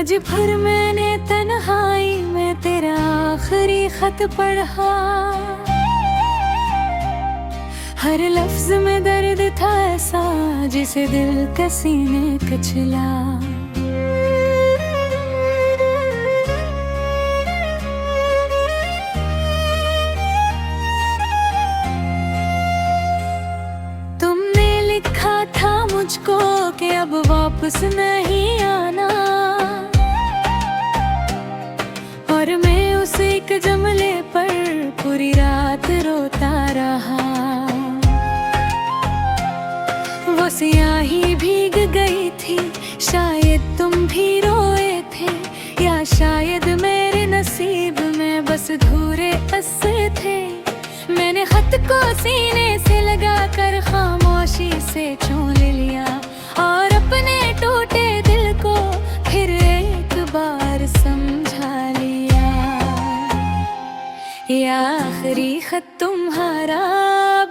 आज फिर मैंने तन्हाई में तेरा आखिरी खत पढ़ा। हर लफ्ज में दर्द था ऐसा जिसे दिल के सीने कचला। तुमने लिखा था मुझको कि अब वापस नहीं आना, और मैं उस एक जुमले पर पूरी रात रोता रहा। वो स्याही भीग गई थी, शायद तुम भी रोए थे, या शायद मेरे नसीब में बस अधूरे अस्से थे। मैंने खत को सीने से लगाकर खामोशी से चूम लिया, और अपने टूटे दिल को फिर एक बार समझा लिया। ये आखिरी खत तुम्हारा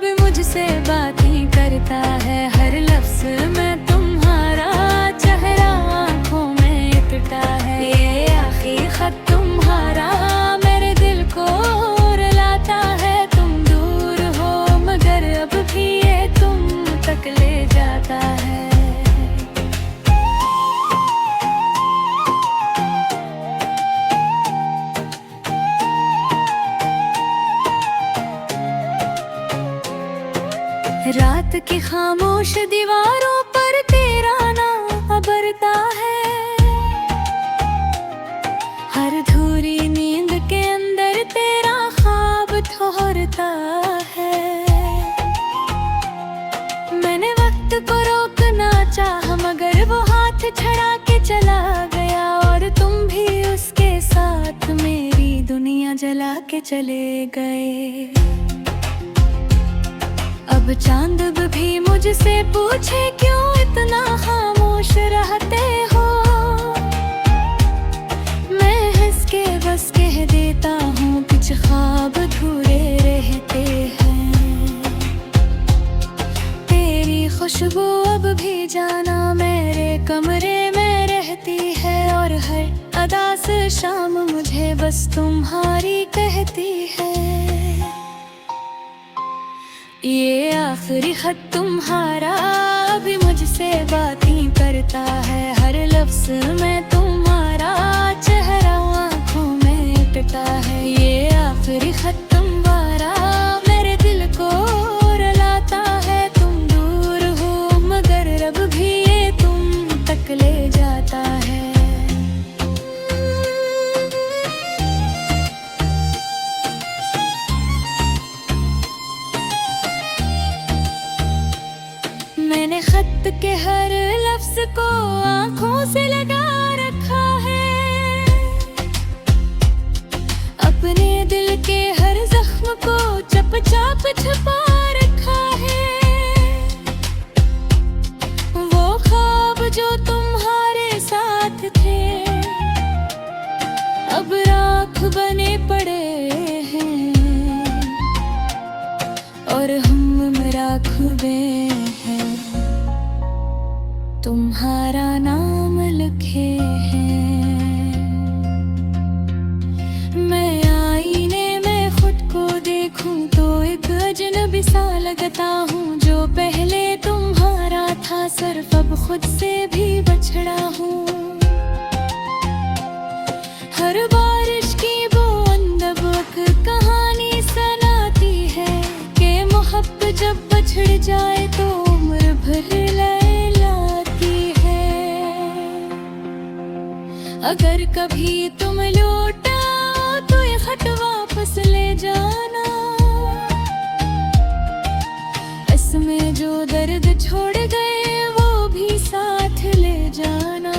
भी मुझसे बात ही करता है। हर लफ्ज में तुम्हारा चेहरा आंखों में इकट्ठा है। ये आखिरी खत तुम्हारा मेरे दिल को रुलाता है। तुम दूर हो मगर अब भी ये तुम तक ले जाता है। रात की खामोश दीवारों पर तेरा नाम अबरता है। हर धूरी नींद के अंदर तेरा ख्वाब ठहरता है। मैंने वक्त को रोकना चाहा मगर वो हाथ छड़ा के चला गया, और तुम भी उसके साथ मेरी दुनिया जला के चले गए। अब चांद भी मुझसे पूछे क्यों इतना खामोश रहते हो, मैं हंस के बस कह देता हूँ कुछ ख्वाब अधूरे रहते हैं। तेरी खुशबू अब भी जाना मेरे कमरे में रहती है, और हर अदा से शाम मुझे बस तुम्हारी कहती है। ये आखिरी खत तुम्हारा भी मुझसे बात ही करता है। हर लफ्ज में तुम्हारा चेहरा आंखों में इकट्ठा है। ये आखिरी खत तुम्हारा मेरे दिल को रुलाता है। तुम दूर हो मगर अब भी ये तुम तक ले जाता है। मैंने खत के हर लफ्ज को आंखों से लगा रखा है। अपने दिल के हर जख्म को चुपचाप छुपा रखा है। वो ख्वाब जो तुम्हारे साथ थे अब राख बने पड़े हैं, और हम राखुबे हैं। तुम्हारा नाम लिखे हैं। मैं आईने में खुद को देखूं तो एक अजनबी सा लगता हूँ। जो पहले तुम्हारा था सिर्फ अब खुद से भी बछड़ा हूँ। हर बारिश की बूंद अब कहानी सुनाती है कि मोहब्बत जब बछड़ जाए तो उम्र भर अगर कभी तुम लौटाओ तो ये खत वापस ले जाना। इसमें जो दर्द छोड़ गए वो भी साथ ले जाना।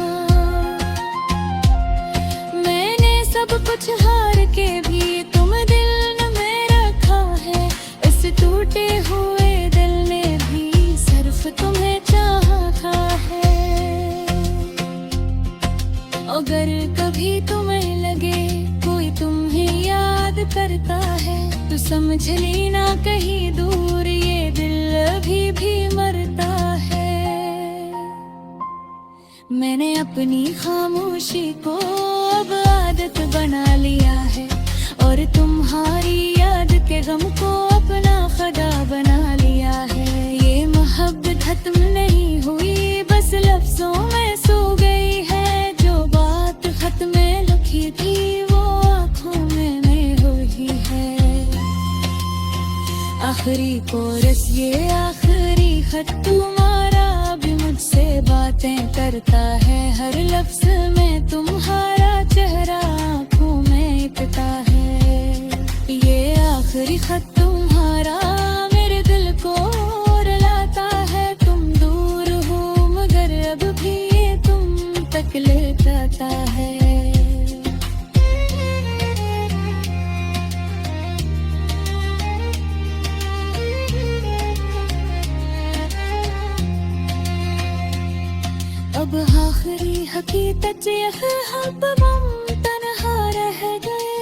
मैंने सब कुछ हार के भी तुम दिल में रखा है। इस टूटे हुए दिल ने भी सिर्फ तुम्हें चाहा है। अगर कभी तुम्हें लगे कोई तुम्हें याद करता है तो समझ लेना कहीं दूर ये दिल अभी भी मरता है। मैंने अपनी खामोशी को अब आदत बना लिया है, और तुम्हारी याद के गम को अपना खुदा बना लिया है। ये मोहब्बत खत्म नहीं हुई, बस लफ्जों में सो गई है। जो बात खत में लिखी थी वो आँखों में हुई है। आखिरी कोरस ये आखिरी खत तुम्हारा भी मुझसे बातें करता है। हर लफ्ज में तुम्हारा चेहरा आँखों में इकता है। ये आखिरी खत तुम्हारा मेरे दिल को रुलाता है। तुम दूर हो मगर अब भी ये तुम तक ले जाता है। अब आखिरी हकीकत यह है, अब हम तन्हा रह गए।